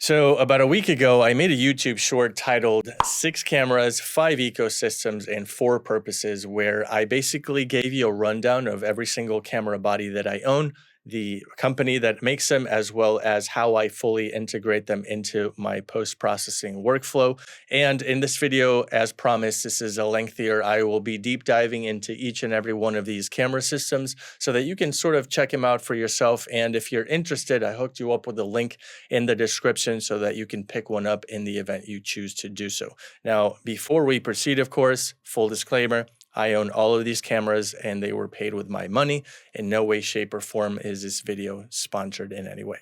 So, about a week ago, I made a YouTube short titled Six Cameras, Five Ecosystems, and Four Purposes, where I basically gave you a rundown of every single camera body that I own, the company that makes them, as well as how I fully integrate them into my post processing workflow. And in this video, as promised, this is a lengthier. I will be deep diving into each and every one of these camera systems so that you can sort of check them out for yourself. And if you're interested, I hooked you up with a link in the description so that you can pick one up in the event you choose to do so. Now, before we proceed, of course, full disclaimer, I own all of these cameras and they were paid with my money. In no way, shape, or form is this video sponsored in any way.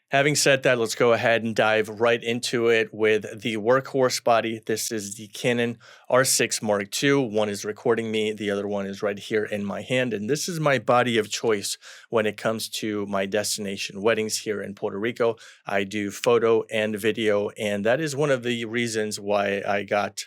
Having said that, let's go ahead and dive right into it with the workhorse body. This is the Canon R6 Mark II. One is recording me, the other one is right here in my hand. And this is my body of choice when it comes to my destination weddings here in Puerto Rico. I do photo and video, and that is one of the reasons why I got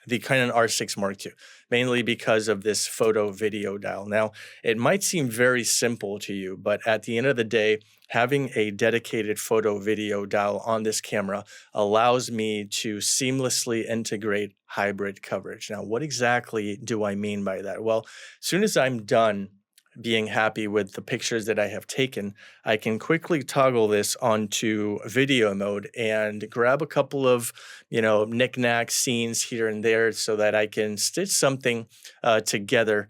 the Canon R6 Mark II, mainly because of this photo video dial. Now, it might seem very simple to you, but at the end of the day, having a dedicated photo video dial on this camera allows me to seamlessly integrate hybrid coverage. Now, what exactly do I mean by that? Well, as soon as I'm done being happy with the pictures that I have taken, I can quickly toggle this onto video mode and grab a couple of, knick-knack scenes here and there so that I can stitch something together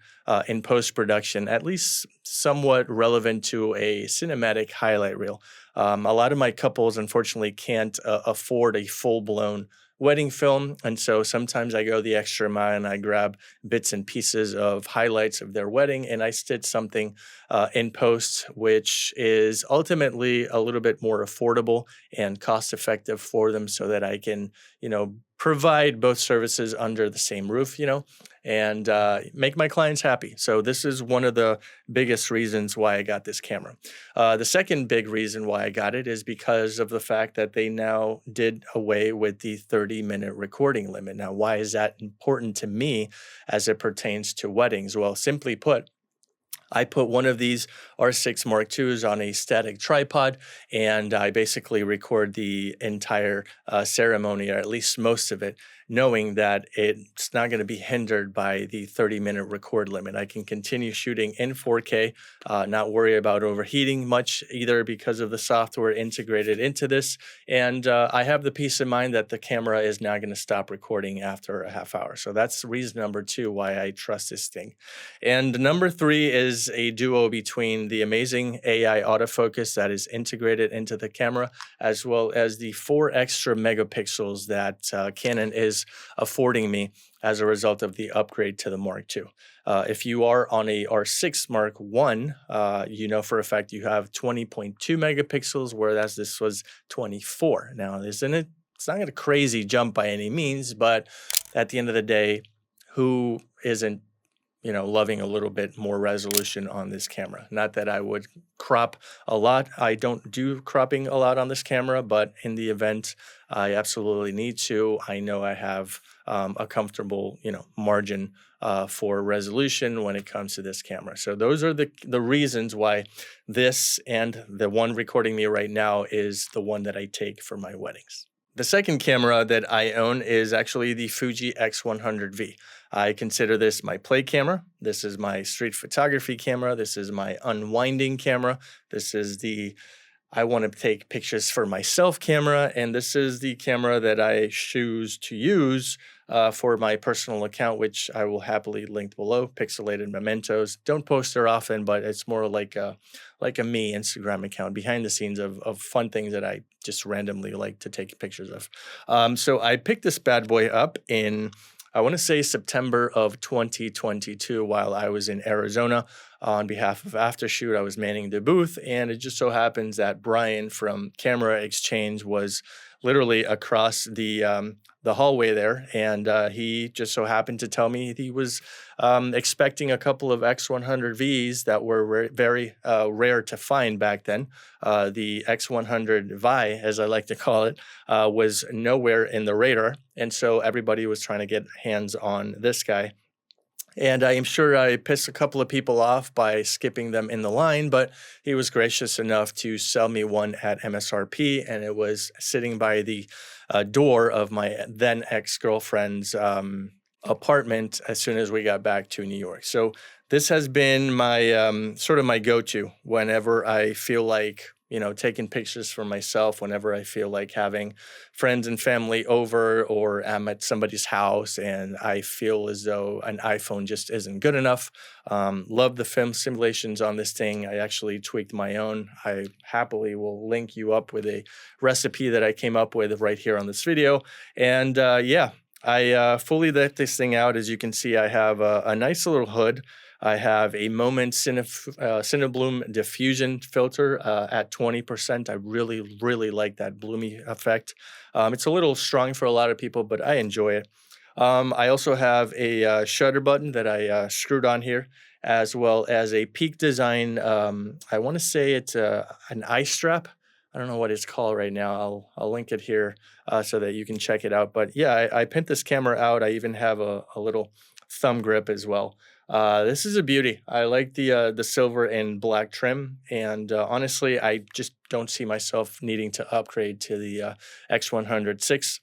in post-production, at least somewhat relevant to a cinematic highlight reel. A lot of my couples, unfortunately, can't afford a full-blown wedding film, and so sometimes I go the extra mile and I grab bits and pieces of highlights of their wedding and I stitch something in post, which is ultimately a little bit more affordable and cost effective for them so that I can, provide both services under the same roof, and make my clients happy. So this is one of the biggest reasons why I got this camera. The second big reason why I got it is because of the fact that they now did away with the 30-minute recording limit. Now, why is that important to me as it pertains to weddings? Well, simply put, I put one of these R6 Mark IIs on a static tripod, and I basically record the entire ceremony, or at least most of it, knowing that it's not going to be hindered by the 30-minute record limit. I can continue shooting in 4K, not worry about overheating much either because of the software integrated into this, and I have the peace of mind that the camera is not going to stop recording after a half hour. So that's reason number two why I trust this thing. And number three is a duo between the amazing AI autofocus that is integrated into the camera, as well as the 4 extra megapixels that Canon is affording me as a result of the upgrade to the Mark II. If you are on a R6 Mark I, you know for a fact you have 20.2 megapixels, whereas this was 24. Now, it's not a crazy jump by any means, but at the end of the day, who isn't loving a little bit more resolution on this camera? Not that I would crop a lot. I don't do cropping a lot on this camera, but in the event I absolutely need to, I know I have a comfortable, margin for resolution when it comes to this camera. So those are the reasons why this and the one recording me right now is the one that I take for my weddings. The second camera that I own is actually the Fuji X100V. I consider this my play camera. This is my street photography camera. This is my unwinding camera. This is the I want to take pictures for myself camera. And this is the camera that I choose to use for my personal account, which I will happily link below, Pixelated Mementos. Don't post there often, but it's more like a me Instagram account, behind the scenes of fun things that I just randomly like to take pictures of. So I picked this bad boy up in, I want to say, September of 2022 while I was in Arizona on behalf of Aftershoot. I was manning the booth, and it just so happens that Brian from Camera Exchange was literally across the hallway there, and he just so happened to tell me he was expecting a couple of X100Vs that were very rare to find back then. The X100V, as I like to call it, was nowhere in the radar, and so everybody was trying to get hands on this guy. And I am sure I pissed a couple of people off by skipping them in the line, but he was gracious enough to sell me one at MSRP, and it was sitting by the door of my then ex-girlfriend's apartment as soon as we got back to New York. So this has been my sort of my go-to whenever I feel like, taking pictures for myself, whenever I feel like having friends and family over, or I'm at somebody's house and I feel as though an iPhone just isn't good enough. Love the film simulations on this thing. I actually tweaked my own. I happily will link you up with a recipe that I came up with right here on this video. And yeah, I fully let this thing out. As you can see, I have a nice little hood. I have a Moment Cinebloom diffusion filter at 20%. I really, really like that bloomy effect. It's a little strong for a lot of people, but I enjoy it. I also have a shutter button that I screwed on here, as well as a Peak Design. I want to say it's an eye strap. I don't know what it's called right now. I'll link it here so that you can check it out. But yeah, I pinned this camera out. I even have a little thumb grip as well. This is a beauty. I like the silver and black trim, and honestly, I just don't see myself needing to upgrade to the X100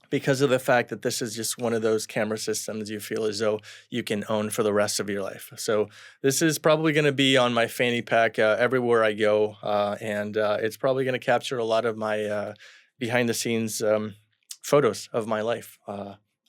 because of the fact that this is just one of those camera systems you feel as though you can own for the rest of your life. So this is probably going to be on my fanny pack everywhere I go, and it's probably going to capture a lot of my behind-the-scenes photos of my life.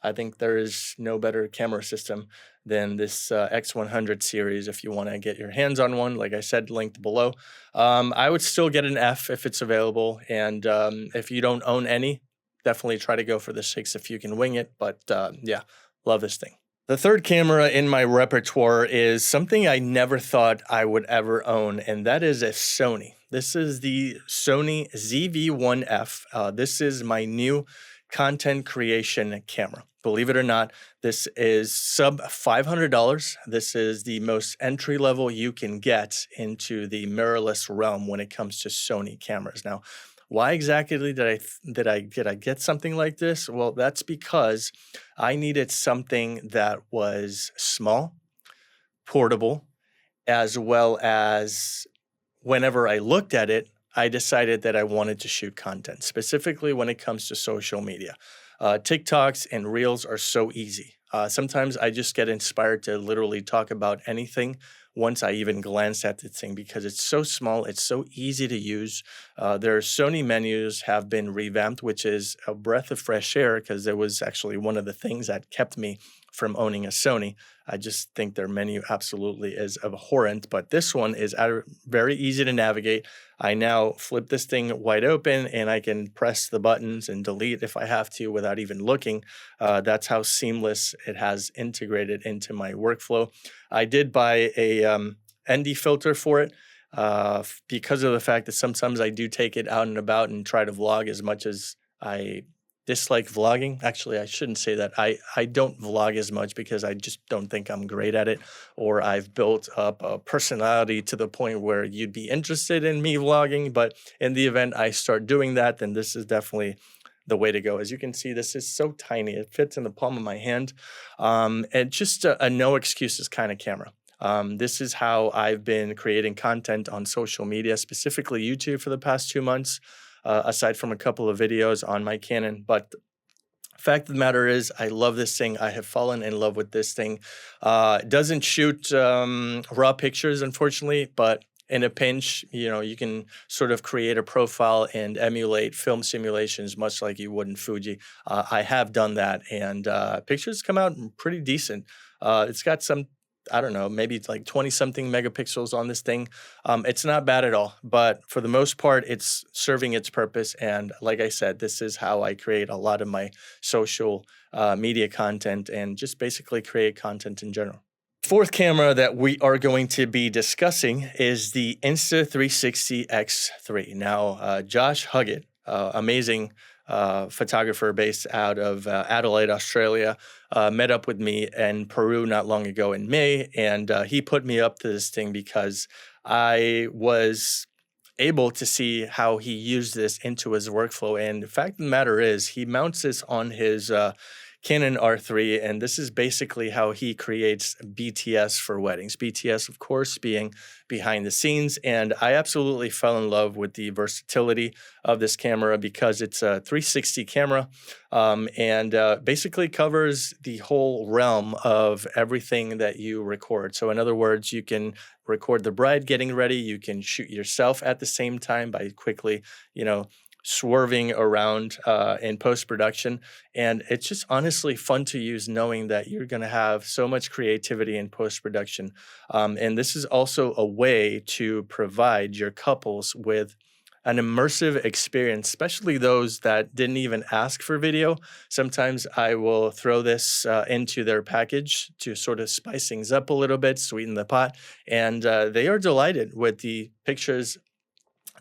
I think there is no better camera system than this X100 series if you want to get your hands on one. Like I said, linked below. I would still get an F if it's available. And if you don't own any, definitely try to go for the 6 if you can wing it. But yeah, love this thing. The third camera in my repertoire is something I never thought I would ever own, and that is a Sony. This is the Sony ZV1F. This is my new content creation camera. Believe it or not, this is sub $500. This is the most entry level you can get into the mirrorless realm when it comes to Sony cameras. Now, why exactly did I get something like this? Well, that's because I needed something that was small, portable, as well as whenever I looked at it, I decided that I wanted to shoot content, specifically when it comes to social media. TikToks and Reels are so easy. Sometimes I just get inspired to literally talk about anything once I even glance at the thing because it's so small, it's so easy to use. Their Sony menus have been revamped, which is a breath of fresh air because it was actually one of the things that kept me from owning a Sony. I just think their menu absolutely is abhorrent, but this one is very easy to navigate. I now flip this thing wide open and I can press the buttons and delete if I have to without even looking. That's how seamless it has integrated into my workflow. I did buy a ND filter for it because of the fact that sometimes I do take it out and about and try to vlog as much as I dislike vlogging. Actually, I shouldn't say that. I don't vlog as much because I just don't think I'm great at it, or I've built up a personality to the point where you'd be interested in me vlogging. But in the event I start doing that, then this is definitely the way to go. As you can see, this is so tiny. It fits in the palm of my hand. And just a no excuses kind of camera. This is how I've been creating content on social media, specifically YouTube, for the past 2 months. Aside from a couple of videos on my Canon. But fact of the matter is, I love this thing. I have fallen in love with this thing. It doesn't shoot raw pictures, unfortunately, but in a pinch, you can sort of create a profile and emulate film simulations, much like you would in Fuji. I have done that, and pictures come out pretty decent. It's got some, I don't know, maybe it's like 20-something megapixels on this thing. It's not bad at all, but for the most part, it's serving its purpose. And like I said, this is how I create a lot of my social media content and just basically create content in general. Fourth camera that we are going to be discussing is the Insta360 X3. Now, Josh Huggett, amazing photographer based out of Adelaide, Australia, met up with me in Peru not long ago in May, and he put me up to this thing because I was able to see how he used this into his workflow. And the fact of the matter is, he mounts this on his Canon R3, and this is basically how he creates BTS for weddings. BTS, of course, being behind the scenes, and I absolutely fell in love with the versatility of this camera because it's a 360 camera and basically covers the whole realm of everything that you record. So in other words, you can record the bride getting ready, you can shoot yourself at the same time by quickly, swerving around in post-production. And it's just honestly fun to use knowing that you're going to have so much creativity in post-production. And this is also a way to provide your couples with an immersive experience, especially those that didn't even ask for video. Sometimes I will throw this into their package to sort of spice things up a little bit, sweeten the pot, and they are delighted with the pictures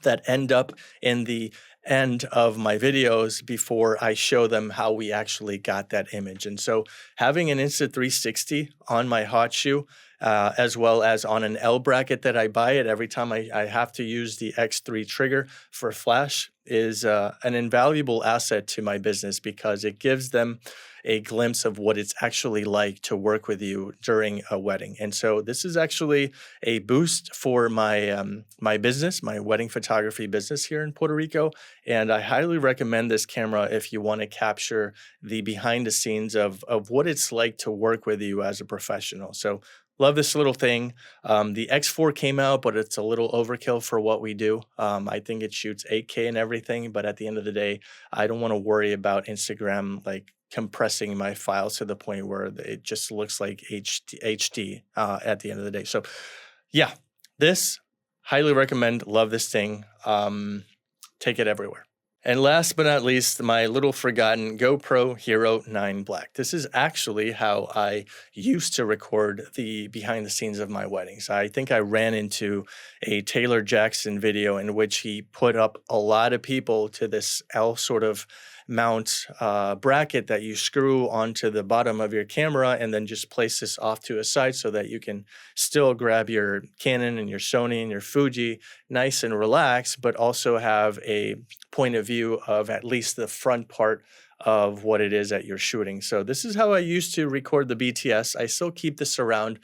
that end up in the end of my videos before I show them how we actually got that image. And so having an Insta360 on my hot shoe, as well as on an L bracket that I buy it every time I have to use the X3 trigger for flash, is an invaluable asset to my business because it gives them a glimpse of what it's actually like to work with you during a wedding. And so this is actually a boost for my my business, my wedding photography business here in Puerto Rico. And I highly recommend this camera if you want to capture the behind the scenes of what it's like to work with you as a professional. So love this little thing. The X4 came out, but it's a little overkill for what we do. I think it shoots 8K and everything, but at the end of the day, I don't want to worry about Instagram like compressing my files to the point where it just looks like HD at the end of the day. So yeah, this highly recommend. Love this thing. Take it everywhere. And last but not least, my little forgotten GoPro Hero 9 Black. This is actually how I used to record the behind the scenes of my weddings. I think I ran into a Taylor Jackson video in which he put up a lot of people to this L sort of mount bracket that you screw onto the bottom of your camera and then just place this off to a side so that you can still grab your Canon and your Sony and your Fuji nice and relaxed, but also have a point of view of at least the front part of what it is that you're shooting. So this is how I used to record the BTS. I still keep this around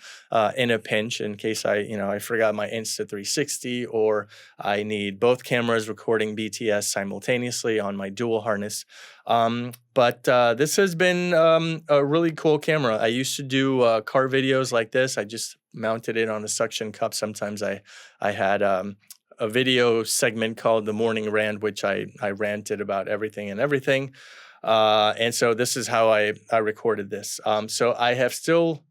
in a pinch in case I forgot my Insta360 or I need both cameras recording BTS simultaneously on my dual harness. But this has been a really cool camera. I used to do car videos like this. I just mounted it on a suction cup. Sometimes I had a video segment called The Morning Rant, which I ranted about everything and everything. And so this is how I recorded this. So I have still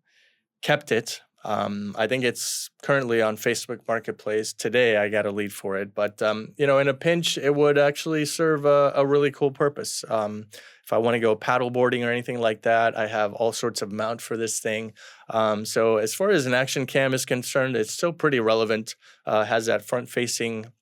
kept it. I think it's currently on Facebook Marketplace. Today I got a lead for it, but in a pinch, it would actually serve a really cool purpose. If I want to go paddle boarding or anything like that, I have all sorts of mount for this thing. So as far as an action cam is concerned, it's still pretty relevant. Has that front-facing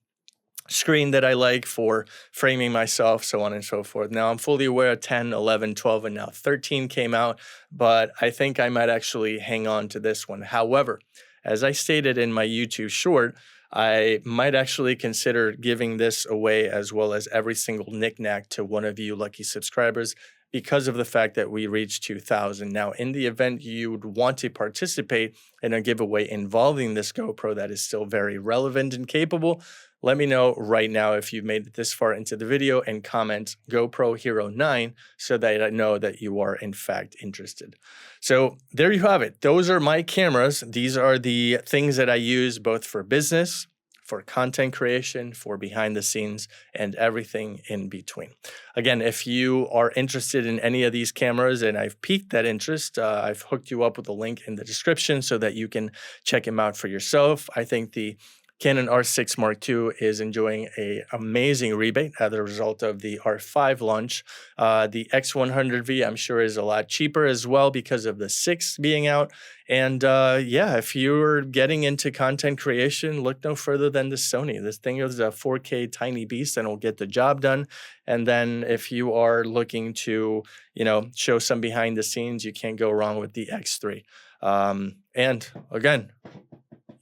screen that I like for framing myself, so on and so forth. Now, I'm fully aware 10, 11, 12, and now 13 came out, but I think I might actually hang on to this one. However, as I stated in my YouTube short, I might actually consider giving this away as well as every single knickknack to one of you lucky subscribers because of the fact that we reached 2,000. Now, in the event you would want to participate in a giveaway involving this GoPro that is still very relevant and capable, let me know right now if you've made it this far into the video and comment GoPro Hero 9 so that I know that you are in fact interested. So there you have it. Those are my cameras. These are the things that I use both for business, for content creation, for behind the scenes, and everything in between. Again, if you are interested in any of these cameras and I've piqued that interest, I've hooked you up with a link in the description so that you can check them out for yourself. I think the Canon R6 Mark II is enjoying an amazing rebate as a result of the R5 launch. The X100V, I'm sure, is a lot cheaper as well because of the 6 being out. And yeah, if you're getting into content creation, look no further than the Sony. This thing is a 4K tiny beast and will get the job done. And then if you are looking to, show some behind the scenes, you can't go wrong with the X3. And again,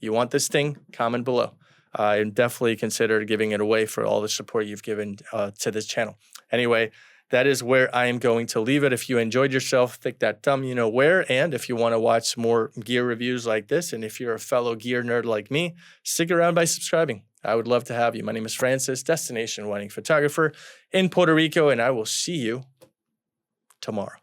you want this thing? Comment below. I definitely consider giving it away for all the support you've given to this channel. Anyway, that is where I am going to leave it. If you enjoyed yourself, click that thumb you know where. And if you want to watch more gear reviews like this, and if you're a fellow gear nerd like me, stick around by subscribing. I would love to have you. My name is Francis, destination wedding photographer in Puerto Rico, and I will see you tomorrow.